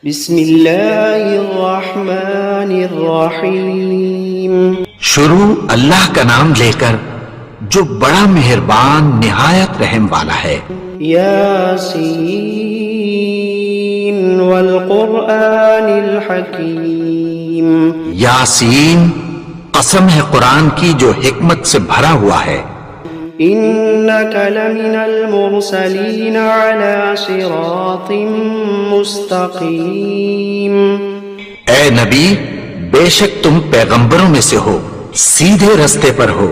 بسم اللہ الرحمن الرحیم. شروع اللہ کا نام لے کر جو بڑا مہربان نہایت رحم والا ہے. یاسین والقرآن الحکیم. یاسین، قسم ہے قرآن کی جو حکمت سے بھرا ہوا ہے. انک لمن المرسلین علی صراط مستقیم. اے نبی، بے شک تم پیغمبروں میں سے ہو، سیدھے رستے پر ہو.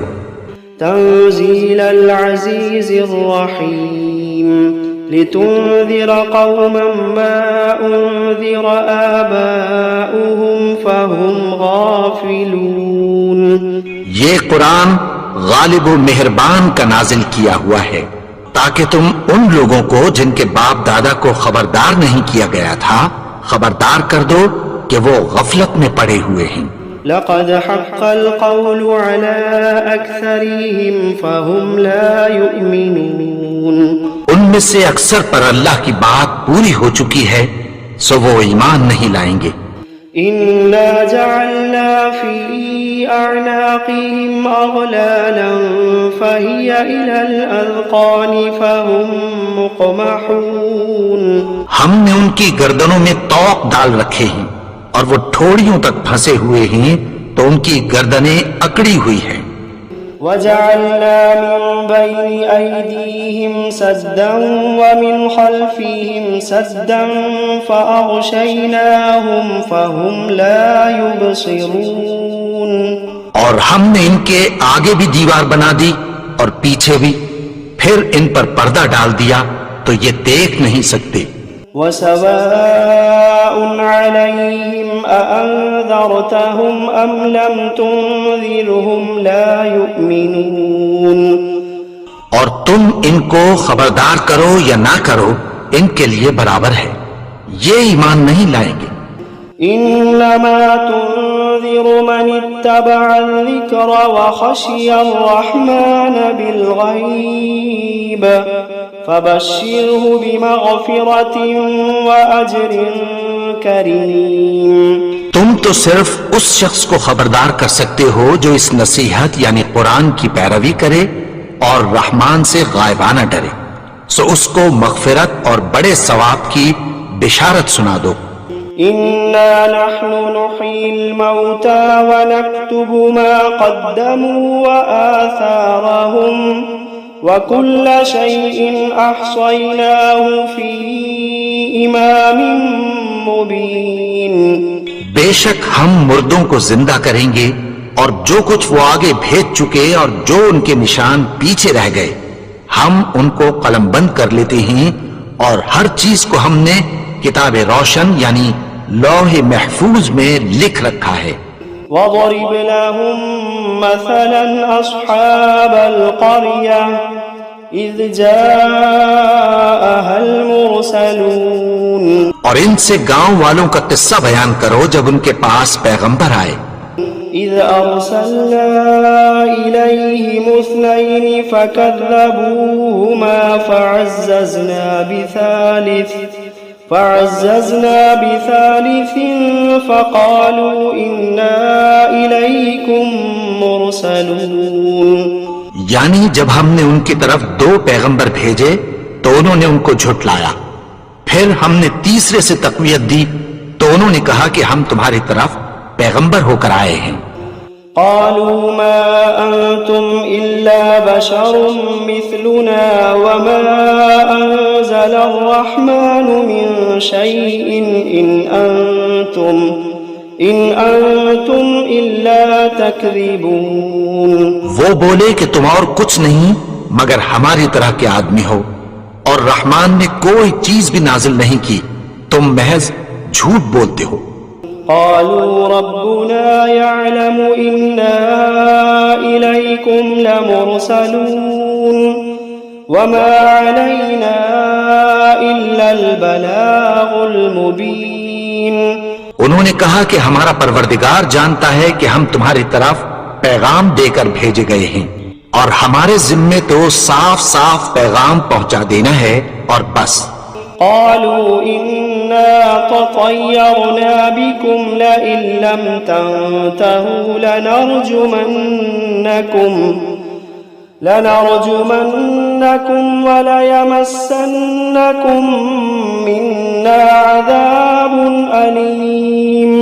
تنزیل العزیز الرحیم. لتنذر قوما ما انذر آباؤهم فهم غافلون. یہ قرآن غالب و مہربان کا نازل کیا ہوا ہے تاکہ تم ان لوگوں کو جن کے باپ دادا کو خبردار نہیں کیا گیا تھا خبردار کر دو کہ وہ غفلت میں پڑے ہوئے ہیں. لقد حق القول على أكثرهم فهم لا يؤمنون. ان میں سے اکثر پر اللہ کی بات پوری ہو چکی ہے سو وہ ایمان نہیں لائیں گے. إنا جعلنا في أعناقهم أغلالا فهي إلى الأذقان فهم مقمحون. ہم نے ان کی گردنوں میں طوق ڈال رکھے ہیں اور وہ ٹھوڑیوں تک پھنسے ہوئے ہیں تو ان کی گردنیں اکڑی ہوئی ہیں. وجعلنا من بين أيديهم سدا ومن خلفهم سدا فأغشيناهم فهم لا يبصرون. اور ہم نے ان کے آگے بھی دیوار بنا دی اور پیچھے بھی، پھر ان پر پردہ ڈال دیا تو یہ دیکھ نہیں سکتے. وسواء عليهم أأنذرتهم أم لم تنذرهم لا يؤمنون. اور تم ان کو خبردار کرو یا نہ کرو ان کے لیے برابر ہے، یہ ایمان نہیں لائیں گے. إنما تنذر من اتبع الذكر وخشي الرحمن بالغيب فبشره بمغفرة وأجر كريم. تم تو صرف اس شخص کو خبردار کر سکتے ہو جو اس نصیحت یعنی قرآن کی پیروی کرے اور رحمان سے غائبانہ ڈرے، سو اس کو مغفرت اور بڑے ثواب کی بشارت سنا دو. إنا نحن نحيي الموتى ونكتب ما قدموا وآثارهم وكل شيء أحصيناه في إمام مبين. بے شک ہم مردوں کو زندہ کریں گے اور جو کچھ وہ آگے بھیج چکے اور جو ان کے نشان پیچھے رہ گئے ہم ان کو قلم بند کر لیتے ہیں اور ہر چیز کو ہم نے کتاب روشن یعنی لوح محفوظ میں لکھ رکھا ہے. وَضَرِبْ لَهُمْ مَثَلًا أَصْحَابَ الْقَرْيَةِ إِذْ جَاءَهَا الْمُرْسَلُونَ. اور ان سے گاؤں والوں کا قصہ بیان کرو جب ان کے پاس پیغمبر آئے. إِذْ أَرْسَلْنَا إِلَيْهِمُ اثْنَيْنِ فَكَذَّبُوهُمَا فعززنا بثالث فقالوا إنا إليكم مرسلون. یعنی جب ہم نے ان کی طرف 2 پیغمبر بھیجے تو انہوں نے ان کو جھٹلایا، پھر ہم نے تیسرے سے تقویت دی تو انہوں نے کہا کہ ہم تمہاری طرف پیغمبر ہو کر آئے ہیں. قالوا ما أنتم إلا بشر مثلنا وما أنزل الرحمن من شيء إن أنتم إلا تكذبون. وہ بولے کہ تم اور کچھ نہیں مگر ہماری طرح کے آدمی ہو اور رحمان نے کوئی چیز بھی نازل نہیں کی، تم محض جھوٹ بولتے ہو. قالوا ربنا يعلم إنا إليكم لمرسلون وما علينا إلا البلاغ المبين. انہوں نے کہا کہ ہمارا پروردگار جانتا ہے کہ ہم تمہاری طرف پیغام دے کر بھیجے گئے ہیں اور ہمارے ذمے تو صاف صاف پیغام پہنچا دینا ہے اور بس. قالوا إنا إنا تطيرنا بكم لئن لم تنتهوا لنرجمنكم وليمسنكم منا عذاب أليم.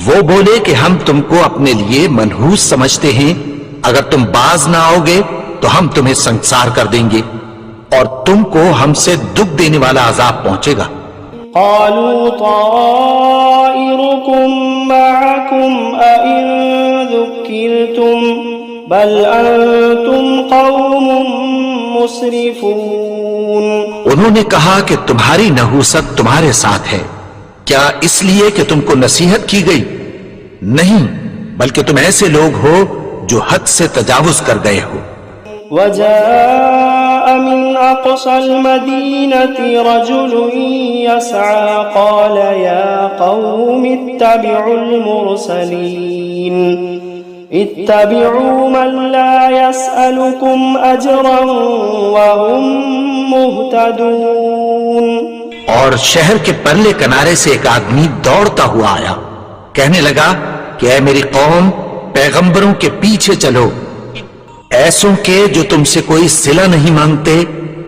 وہ بولے کہ ہم تم کو اپنے لیے منحوس سمجھتے ہیں، اگر تم باز نہ آؤ گے تو ہم تمہیں سنسار کر دیں گے اور تم کو ہم سے دکھ دینے والا عذاب پہنچے گا. قالوا طائركم معكم أئن ذكرتم بل أنتم قوم مسرفون. انہوں نے کہا کہ تمہاری نحوست تمہارے ساتھ ہے، کیا اس لیے کہ تم کو نصیحت کی گئی؟ نہیں، بلکہ تم ایسے لوگ ہو جو حد سے تجاوز کر گئے ہو. وجاء من أقصى المدينة رجل يسعى قال يا قوم اتبعوا المرسلين اتبعوا من لا يسألكم أجرا وهم مهتدون. اور شہر کے پرلے کنارے سے ایک آدمی دوڑتا ہوا آیا، کہنے لگا کہ اے میری قوم، پیغمبروں کے پیچھے چلو، ایسوں کے جو تم سے کوئی صلہ نہیں مانگتے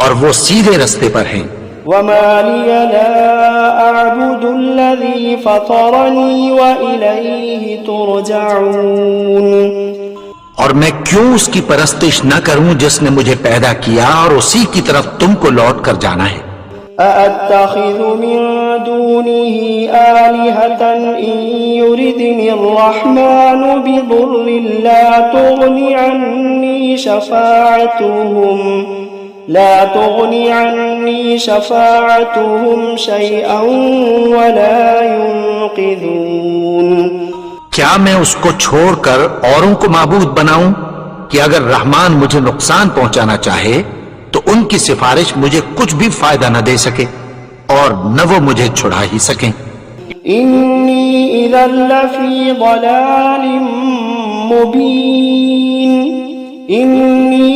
اور وہ سیدھے رستے پر ہیں. وما لي لا أعبد الذي فطرني وإليه ترجعون. اور میں کیوں اس کی پرستش نہ کروں جس نے مجھے پیدا کیا اور اسی کی طرف تم کو لوٹ کر جانا ہے. أأتخذ من دونه آلهة إن يردني الرحمن بضر لا تغني عني شفاعتهم شيئا ولا ينقذون. کیا میں اس کو چھوڑ کر اوروں کو معبود بناؤں کہ اگر رحمان مجھے نقصان پہنچانا چاہے تو ان کی سفارش مجھے کچھ بھی فائدہ نہ دے سکے اور نہ وہ مجھے چھڑا ہی سکیں. انی اذا لفی ضلال مبین انی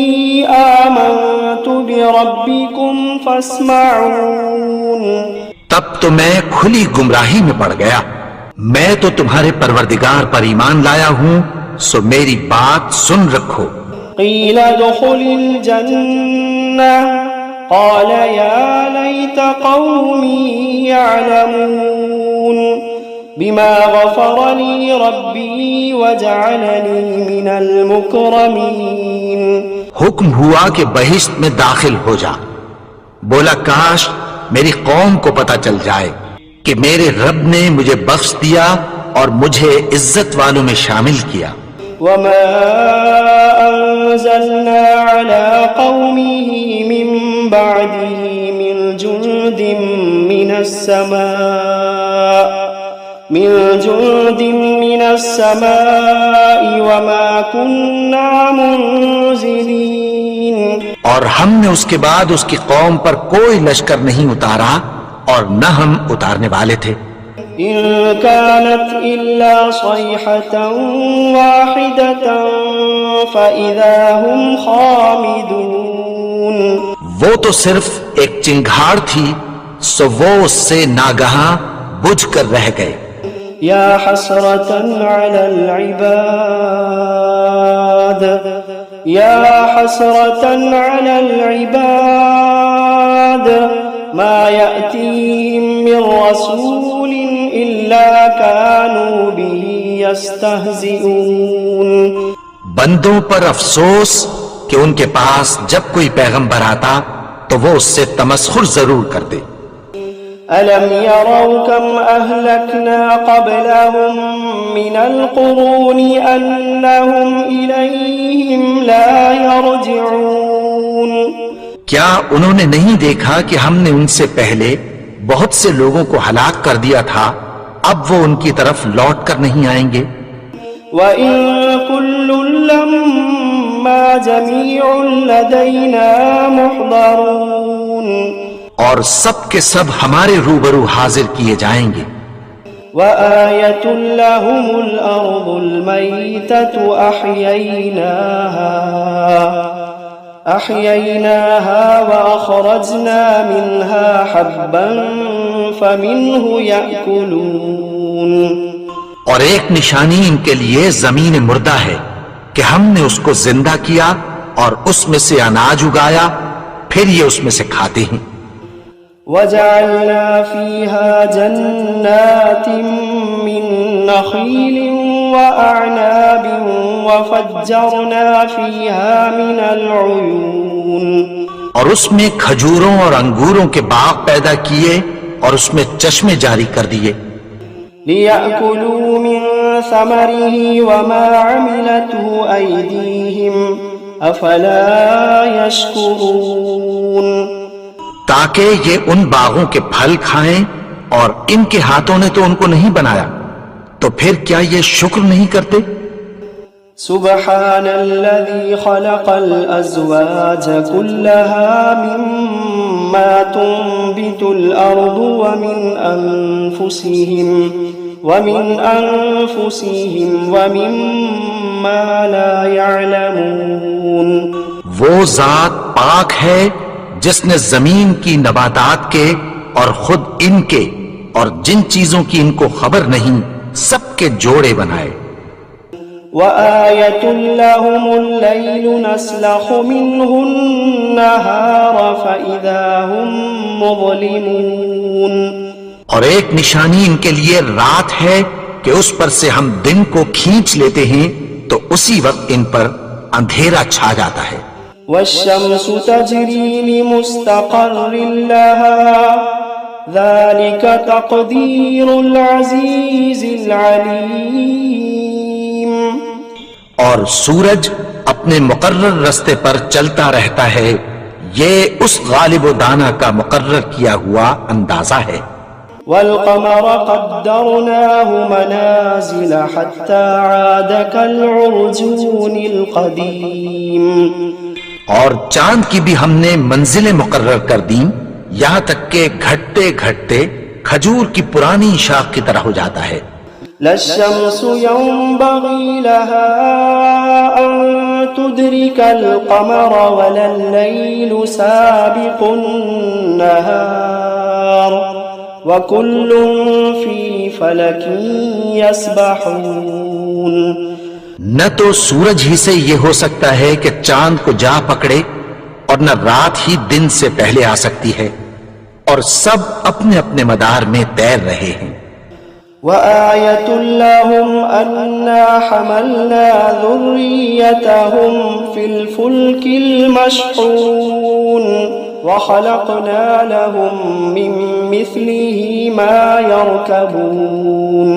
آمنت بربکم فاسمعون. تب تو میں کھلی گمراہی میں پڑ گیا، میں تو تمہارے پروردگار پر ایمان لایا ہوں، سو میری بات سن رکھو. قیل ادخل الجنة قال يا ليت قومي يعلمون بما غفر لي ربي وجعلني من المكرمين. حکم ہوا کہ بہشت میں داخل ہو جا. بولا کاش میری قوم کو پتہ چل جائے کہ میرے رب نے مجھے بخش دیا اور مجھے عزت والوں میں شامل کیا. وما أنزلنا على قومه من بعده من جند من السماء وما كنا منزلين. اور ہم نے اس کے بعد اس کی قوم پر کوئی لشکر نہیں اتارا اور نہ ہم اتارنے والے تھے. إن كانت إلا صيحة واحدة فإذا هم خامدون. وہ تو صرف ایک چنگھاڑ تھی، سو وہ اس سے ناگہاں بجھ کر رہ گئے. يا حسرة على العباد ما يأتيهم من رسول إلا كانوا به يستهزئون. بندوں پر افسوس کہ ان کے پاس جب کوئی پیغمبر آتا تو وہ اس سے تمسخر ضرور کر دے. ألم يروا كم أهلكنا قبلهم من القرون أنهم إليهم لا يرجعون. کیا انہوں نے نہیں دیکھا کہ ہم نے ان سے پہلے بہت سے لوگوں کو ہلاک کر دیا تھا، اب وہ ان کی طرف لوٹ کر نہیں آئیں گے. وَإِن كُلٌّ لَمَّا جَمِيعٌ لَدَيْنَا مُحْضَرُونَ. اور سب کے سب ہمارے روبرو حاضر کیے جائیں گے. وَآيَةٌ لَهُمُ الْأَرْضُ الْمَيْتَةُ أحييناها وأخرجنا منها حبا فمنه يأكلون اور ایک نشانی ان کے لیے زمین مردہ ہے کہ ہم نے اس کو زندہ کیا اور اس میں سے اناج اگایا، پھر یہ اس میں سے کھاتے ہیں۔ وجعلنا فيها جنات من نخيل وأعناب وفجرنا فيها من العيون اور اس میں کھجوروں اور انگوروں کے باغ پیدا کیے اور اس میں چشمے جاری کر دیے، ليأكلوا من ثمره وما عملته أيديهم أفلا يشكرون تاکہ یہ ان باغوں کے پھل کھائیں اور ان کے ہاتھوں نے تو ان کو نہیں بنایا، تو پھر کیا یہ شکر نہیں کرتے؟ سبحان الذي خلق الأزواج كلها مما تنبت الأرض ومن أنفسهم ومما لا يعلمون وہ ذات پاک ہے جس نے زمین کی نباتات کے اور خود ان کے اور جن چیزوں کی ان کو خبر نہیں سب کے جوڑے بنائے۔ وآية لهم الليل نسلخ منه النهار فإذا هم مظلمون اور ایک نشانی ان کے لیے رات ہے کہ اس پر سے ہم دن کو کھینچ لیتے ہیں تو اسی وقت ان پر اندھیرا چھا جاتا ہے۔ والشمس تجري لمستقر لها ذلك تقدير العزيز العليم اور سورج اپنے مقرر رستے پر چلتا رہتا ہے، یہ اس غالب و دانا کا مقرر کیا ہوا اندازہ ہے۔ والقمر قدرناه منازل حتى عاد كالعرجون القديم اور چاند کی بھی ہم نے منزلیں مقرر کر دیں یہاں تک کہ گھٹتے گھٹتے کھجور کی پرانی شاخ کی طرح ہو جاتا ہے۔ لا الشمس ينبغي لها أن تدرك القمر ولا الليل سابق النهار وكل في فلك يسبحون نہ تو سورج ہی سے یہ ہو سکتا ہے کہ چاند کو جا پکڑے اور نہ رات ہی دن سے پہلے آ سکتی ہے، اور سب اپنے اپنے مدار میں تیر رہے ہیں۔ وآية لهم أنا حملنا ذريتهم في الفلك المشحون وخلقنا لهم من مثله ما يركبون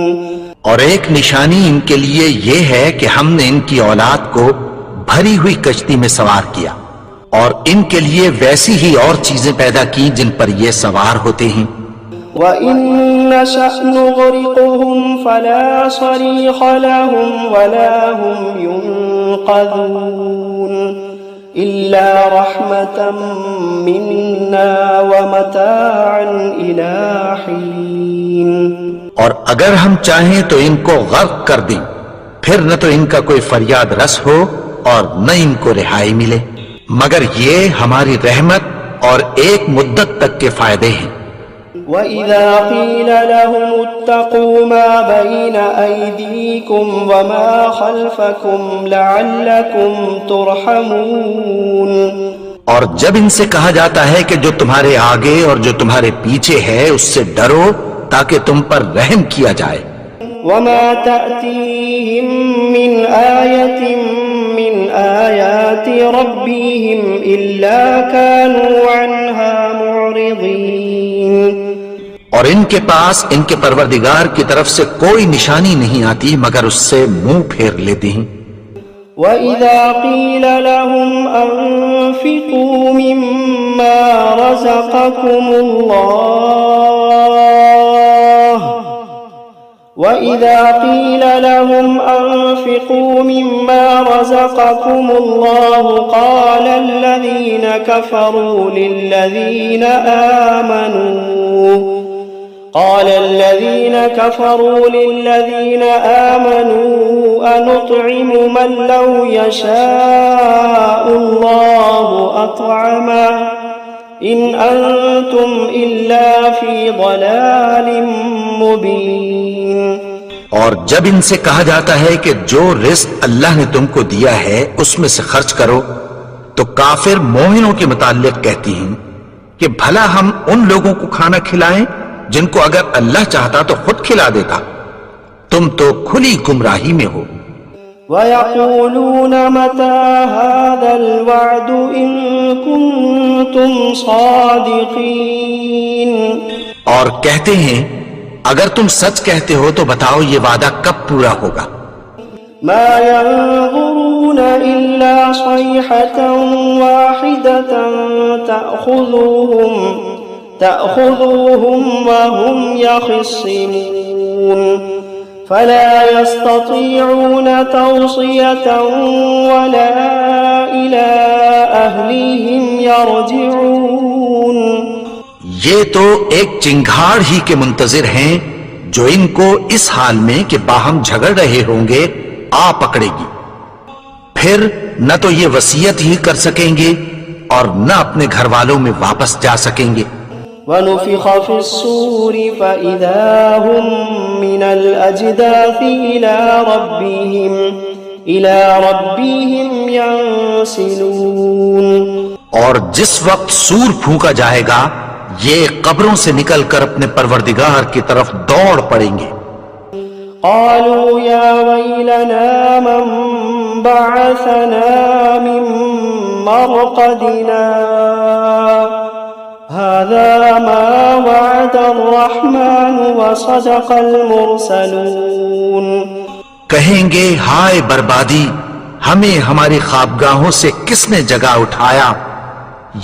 اور ایک نشانی ان کے لیے یہ ہے کہ ہم نے ان کی اولاد کو بھری ہوئی کشتی میں سوار کیا اور ان کے لیے ویسی ہی اور چیزیں پیدا کی جن پر یہ سوار ہوتے ہیں۔ وَإِن نَّشَأْ نُغْرِقْهُمْ فَلَا صَرِيخَ لَهُمْ وَلَا هُمْ يُنقَذُونَ إِلَّا رَحْمَةً مِنَّا وَمَتَاعًا إِلَىٰ حِينٍ اور اگر ہم چاہیں تو ان کو غرق کر دیں، پھر نہ تو ان کا کوئی فریاد رس ہو اور نہ ان کو رہائی ملے، مگر یہ ہماری رحمت اور ایک مدت تک کے فائدے ہیں۔ وَإِذَا قِيلَ لَهُمُ اتَّقُوا مَا بَيْنَ أَيْدِيكُمْ وَمَا خَلْفَكُمْ لَعَلَّكُمْ تُرْحَمُونَ اور جب ان سے کہا جاتا ہے کہ جو تمہارے آگے اور جو تمہارے پیچھے ہے اس سے ڈرو تاکہ تم پر رحم کیا جائے۔ وَمَا تَأْتِيهِم مِّنْ آيَةٍ مِّنْ آيَاتِ رَبِّهِمْ إِلَّا كَانُوا عَنْهَا مُعْرِضِينَ اور ان کے پاس ان کے پروردگار کی طرف سے کوئی نشانی نہیں آتی مگر اس سے منہ پھیر لیتے ہیں۔ وَإِذَا قِيلَ لَهُمْ أَنفِقُوا مِمَّا رَزَقَكُمُ اللَّهُ وَإِذَا قِيلَ لَهُمْ أَنفِقُوا مِمَّا رَزَقَكُمُ اللَّهُ قَالَ الَّذِينَ كَفَرُوا لِلَّذِينَ آمَنُوا أَنُطْعِمُ مَن لَّوْ يَشَاءُ اللَّهُ أَطْعَمَهُ إن أنتم إلا في ضلال مبين. اور جب ان سے کہا جاتا ہے کہ جو رزق اللہ نے تم کو دیا ہے اس میں سے خرچ کرو، تو کافر مومنوں کے متعلق کہتی ہیں کہ بھلا ہم ان لوگوں کو کھانا کھلائیں جن کو اگر اللہ چاہتا تو خود کھلا دیتا، تم تو کھلی گمراہی میں ہو. وَيَقُولُونَ مَتَى هَذَا الْوَعْدُ إِن كُنتُمْ صَادِقِينَ. اور کہتے ہیں اگر تم سچ کہتے ہو تو بتاؤ یہ وعدہ کب پورا ہوگا. مَا يَنظُرُونَ إِلَّا صَيْحَةً وَاحِدَةً تَأْخُذُوهُمْ وَهُمْ يَخِصِّمُونَ فَلَا يَسْتَطِيعُونَ تَوْصِيَةً وَلَا إِلَىٰ أَهْلِهِمْ يَرْجِعُونَ. یہ تو ایک چنگھاڑ ہی کے منتظر ہیں جو ان کو اس حال میں کہ باہم جھگڑ رہے ہوں گے آ پکڑے گی، پھر نہ تو یہ وصیت ہی کر سکیں گے اور نہ اپنے گھر والوں میں واپس جا سکیں گے. وَنُفِخَ فِي الصُّورِ فَإِذَا هُم مِّنَ الْأَجْدَاثِ إِلَىٰ رَبِّهِمْ يَنسِلُونَ. اور جس وقت سور پھونکا جائے گا یہ قبروں سے نکل کر اپنے پروردگار کی طرف دوڑ پڑیں گے. قالوا يا ويلنا من بعثنا من مرقدنا هذا ما وعد الرحمن وصدق المرسلون. کہیں گے ہائے بربادی، ہمیں ہماری خوابگاہوں سے کس نے جگا اٹھایا،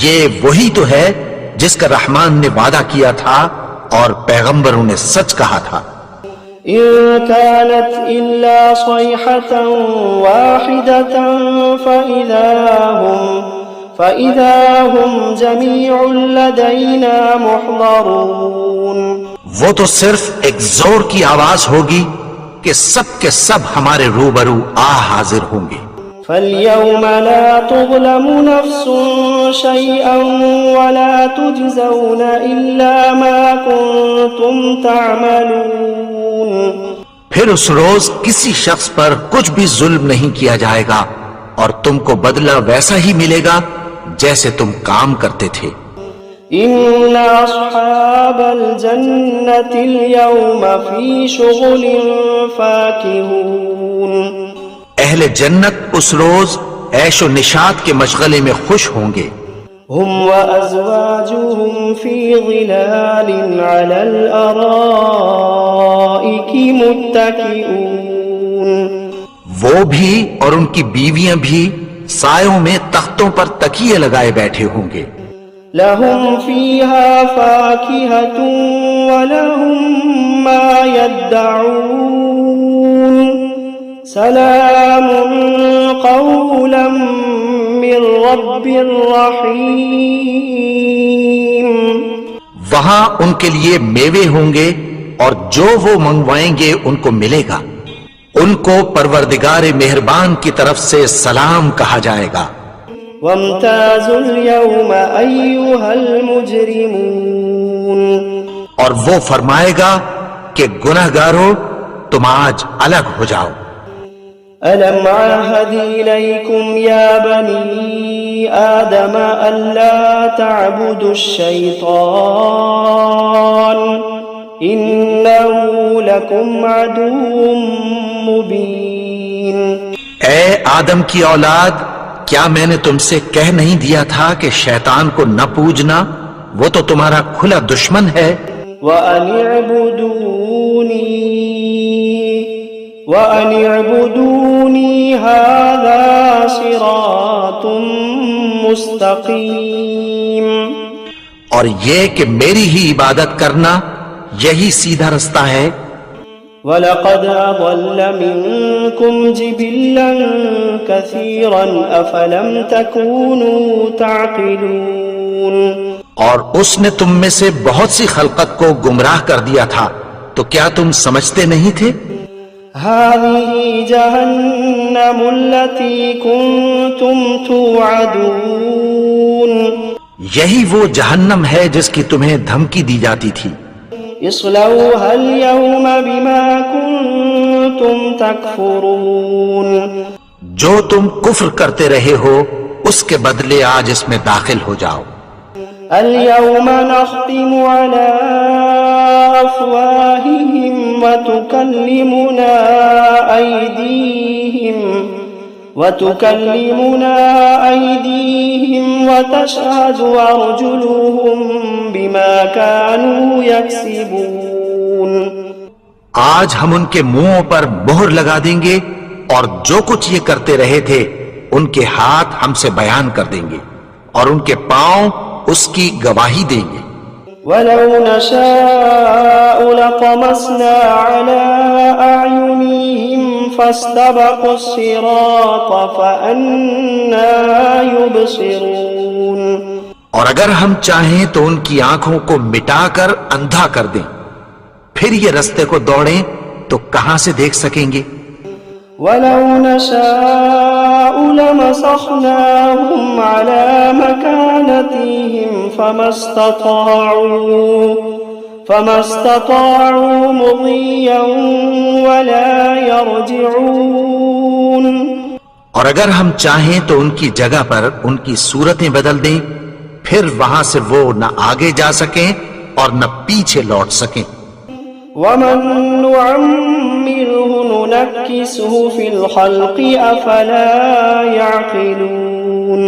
یہ وہی تو ہے جس کا رحمان نے وعدہ کیا تھا اور پیغمبروں نے سچ کہا تھا. إن كانت إلا صيحة واحدة فإذا هم جميع لدينا محضرون. وہ تو صرف ایک زور کی آواز ہوگی کہ سب کے سب ہمارے روبرو حاضر ہوں گے. فَالْيَوْمَ لَا تُظْلَمُ نَفْسٌ شَيْئًا وَلَا تُجْزَوْنَ إِلَّا مَا كُنتُمْ تَعْمَلُونَ. پھر اس روز کسی شخص پر کچھ بھی ظلم نہیں کیا جائے گا اور تم کو بدلہ ویسا ہی ملے گا جیسے تم کام کرتے تھے. إِنَّ أَصْحَابَ الْجَنَّةِ الْيَوْمَ فِي شُغُلٍ فَاكِهُونَ. اہل جنت اس روز عیش و نشاط کے مشغلے میں خوش ہوں گے. هم وأزواجهم في ظلال على الأرائك متكئون. وہ بھی اور ان کی بیویاں بھی سایوں میں تختوں پر تکیے لگائے بیٹھے ہوں گے. لهم فيها فاكهة ولهم ما يدعون سلام قولا من رب رحیم. وہاں ان کے لیے میوے ہوں گے اور جو وہ منگوائیں گے ان کو ملے گا. ان کو پروردگار مہربان کی طرف سے سلام کہا جائے گا. وامتازوا اليوم أيها المجرمون. اور وہ فرمائے گا کہ گنہگارو تم آج الگ ہو جاؤ. ألم عهد إليكم يا بني آدم ألا تعبدوا الشيطان إنه لكم عدو مبين. اے آدم کی اولاد، کیا میں نے تم سے کہہ نہیں دیا تھا کہ شیطان کو نہ پوجنا، وہ تو تمہارا کھلا دشمن ہے. وَأَنِ اعْبُدُونِي هَذَا صِرَاطٌ مُسْتَقِيم. اور یہ کہ میری ہی عبادت کرنا یہی سیدھا رستہ ہے. وَلَقَدْ أَضَلَّ مِنكُمْ جِبِلًّا كَثِيرًا أَفَلَمْ تَكُونُوا تَعْقِلُونَ. اور اس نے تم میں سے بہت سی خلقت کو گمراہ کر دیا تھا، تو کیا تم سمجھتے نہیں تھے؟ هَذِهِ جَهَنَّمُ الَّتِي كُنتُمْ تُوعَدُونَ. یہی وہ جہنم ہے جس کی تمہیں دھمکی دی جاتی تھی. اصلوها اليوم بما كنتم تكفرون. جو تم کفر کرتے رہے ہو اس کے بدلے آج اس میں داخل ہو جاؤ. اليوم نختم على أفواههم وتكلمنا أيديهم وتشهد أرجلهم بما كانوا يكسبون. آج ہم ان کے منہوں پر مہر لگا دیں گے اور جو کچھ یہ کرتے رہے تھے ان کے ہاتھ ہم سے بیان کر دیں گے اور ان کے پاؤں اس کی گواہی دیں گے. وَلَوْ نَشَاءُ لَطَمَسْنَا عَلَىٰ أَعْيُنِهِمْ فَاسْتَبَقُوا الصِّرَاطَ فَأَنَّىٰ يُبْصِرُونَ. اور اگر ہم چاہیں تو ان کی آنکھوں کو مٹا کر اندھا کر دیں، پھر یہ رستے کو دوڑیں تو کہاں سے دیکھ سکیں گے. وَلَوْ نَشَاءُ لَمَسَخْنَاهُمْ عَلَىٰ مَكَانَتِهِمْ فَمَا اسْتَطَاعُوا مُضِيًّا وَلَا يَرْجِعُونَ. اور اگر ہم چاہیں تو ان کی جگہ پر ان کی صورتیں بدل دیں، پھر وہاں سے وہ نہ آگے جا سکیں اور نہ پیچھے لوٹ سکیں. وَمَن نُّعَمِّرْهُ نُنَكِّسْهُ فِي الْخَلْقِ أَفَلَا يَعْقِلُونَ.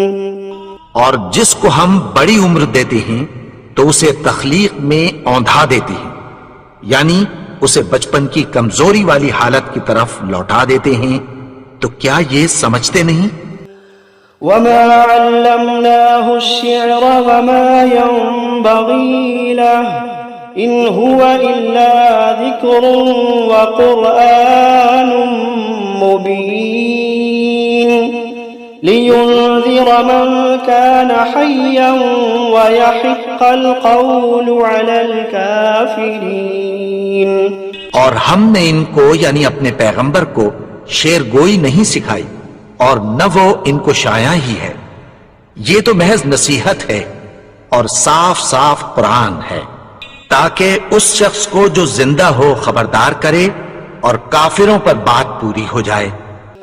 اور جس کو ہم بڑی عمر دیتے ہیں تو اسے تخلیق میں اوندھا دیتے ہیں، یعنی اسے بچپن کی کمزوری والی حالت کی طرف لوٹا دیتے ہیں. تو کیا یہ سمجھتے نہیں؟ وَمَا عَلَّمْنَاهُ الشِّعْرَ وَمَا يَنبَغِي لَهُ إِنْ هُوَ إِلَّا ذِكْرٌ وَقُرْآنٌ مُبِينٌ لِيُنذِرَ مَنْ كَانَ حَيًّا وَيَحِقَّ الْقَوْلُ عَلَى الْكَافِرِينَ. اور ہم نے ان کو یعنی اپنے پیغمبر کو شعر گوئی نہیں سکھائی اور نہ وہ ان کو شایع ہی ہے. یہ تو محض نصیحت ہے اور صاف صاف قرآن ہے تاکہ اس شخص کو جو زندہ ہو خبردار کرے اور کافروں پر بات پوری ہو جائے.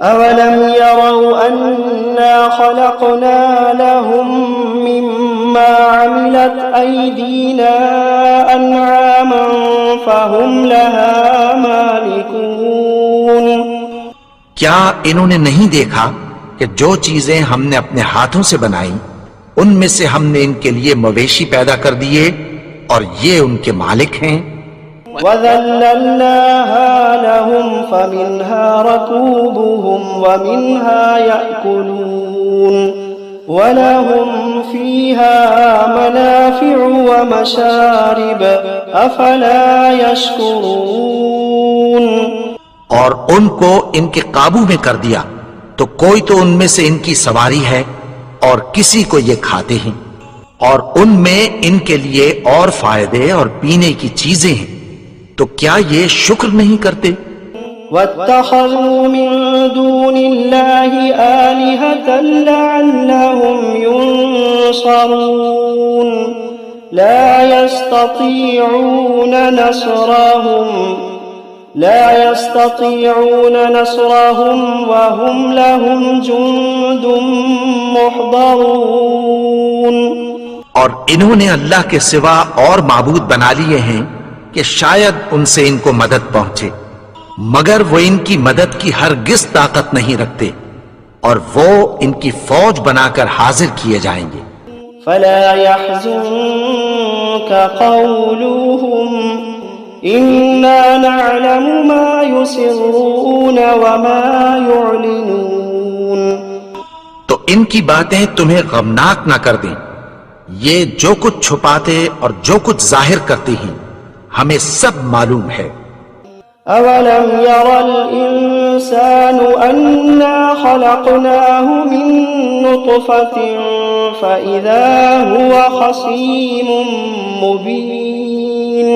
أَوَلَمْ يَرَوْا أَنَّا خَلَقْنَا لَهُم مِّمَّا عَمِلَتْ أَيْدِينَا أَنْعَامًا فَهُمْ لَهَا مَالِكُونَ. کیا انہوں نے نہیں دیکھا کہ جو چیزیں ہم نے اپنے ہاتھوں سے بنائی ان میں سے ہم نے ان کے لیے مویشی پیدا کر دیے اور یہ ان کے مالک ہیں. وَذَلَّلْنَاهَا لَهُمْ فَمِنْهَا رَكُوبُهُمْ وَمِنْهَا يَأْكُلُونَ وَلَهُمْ فِيهَا مَنَافِعُ وَمَشَارِبُ أَفَلَا يَشْكُرُونَ. اور ان کو ان کے قابو میں کر دیا تو کوئی تو ان میں سے ان کی سواری ہے اور کسی کو یہ کھاتے ہیں، اور ان میں ان کے لیے اور فائدے اور پینے کی چیزیں ہیں، تو کیا یہ شکر نہیں کرتے؟ وَاتَّخَذُوا مِن دُونِ اللَّهِ آلِهَةً لَعَلَّهُمْ يُنصَرُونَ لَا يَسْتَطِيعُونَ نَصْرَهُمْ وَهُمْ لَهُمْ جُندٌ مُحْضَرُونَ. اور انہوں نے اللہ کے سوا اور معبود بنا لیے ہیں کہ شاید ان سے ان کو مدد پہنچے، مگر وہ ان کی مدد کی ہرگز طاقت نہیں رکھتے اور وہ ان کی فوج بنا کر حاضر کیے جائیں گے. فَلَا يَحْزُنكَ قَوْلُهُمْ إِنَّا نَعْلَمُ مَا يُسِرُّونَ وَمَا يُعْلِنُونَ. تو ان کی باتیں تمہیں غمناک نہ کر دیں، یہ جو کچھ چھپاتے اور جو کچھ ظاہر کرتے ہیں ہمیں سب معلوم ہے. أَوَلَمْ يَرَ الْإِنسَانُ أَنَّا خَلَقْنَاهُ مِن نُّطْفَةٍ فَإِذَا هُوَ خَصِيمٌ مُّبِينٌ.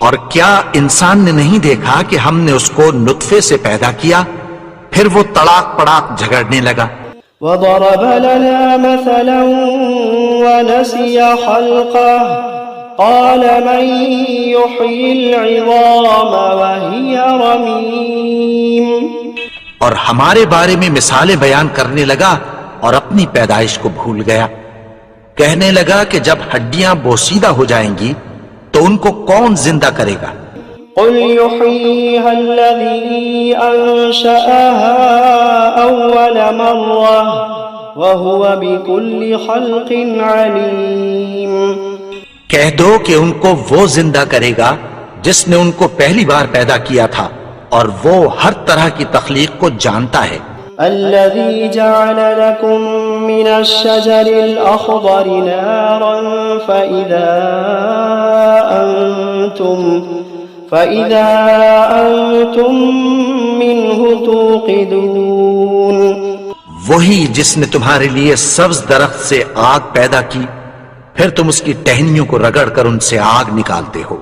اور کیا انسان نے نہیں دیکھا کہ ہم نے اس کو نطفے سے پیدا کیا، پھر وہ تڑاک پڑاک جھگڑنے لگا. وضرب لنا مثلا ونسي خلقه قال من يحيي العظام وهي رميم. اور ہمارے بارے میں مثالیں بیان کرنے لگا اور اپنی پیدائش کو بھول گیا. کہنے لگا کہ جب ہڈیاں بوسیدہ ہو جائیں گی تو ان کو کون زندہ کرے گا؟ قل يحييها الذي أنشأها أول مرة وهو بكل خلق عليم. کہہ دو کہ ان کو وہ زندہ کرے گا جس نے ان کو پہلی بار پیدا کیا تھا اور وہ ہر طرح کی تخلیق کو جانتا ہے. الذي جعل لكم من الشجر الأخضر نارا فإذا أنتم منه توقدون. وہی جس نے تمہارے لیے سبز درخت سے آگ پیدا کی پھر تم اس کی ٹہنیوں کو رگڑ کر ان سے آگ نکالتے ہو.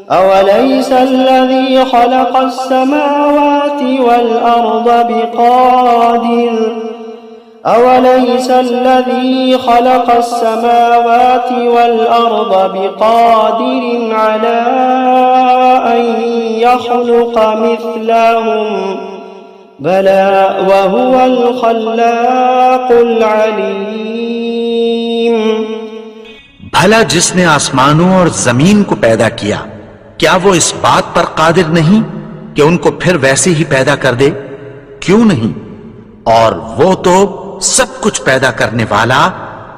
أوليس الذي خلق السماوات والأرض بقادر على أن يخلق مثلهم بلى وهو الخلاق العليم. بھلا جس نے آسمانوں اور زمین کو پیدا کیا کیا وہ اس بات پر قادر نہیں کہ ان کو پھر ویسے ہی پیدا کر دے؟ کیوں نہیں؟ اور وہ تو سب کچھ پیدا کرنے والا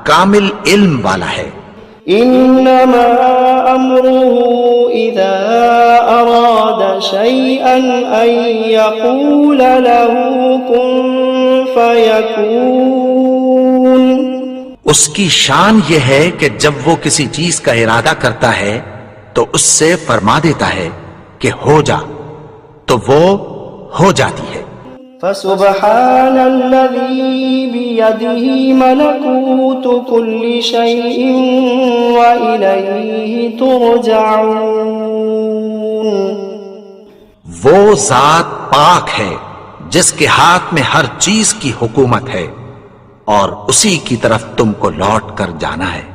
کامل علم والا ہے. انما امره اذا اراد شيئا ان يقول له كن فيكون. اس کی شان یہ ہے کہ جب وہ کسی چیز کا ارادہ کرتا ہے تو اس سے فرما دیتا ہے کہ ہو جا تو وہ ہو جاتی ہے. فسبحان الذي بيده ملكوت كل شيء وإليه ترجعون. وہ ذات پاک ہے جس کے ہاتھ میں ہر چیز کی حکومت ہے اور اسی کی طرف تم کو لوٹ کر جانا ہے.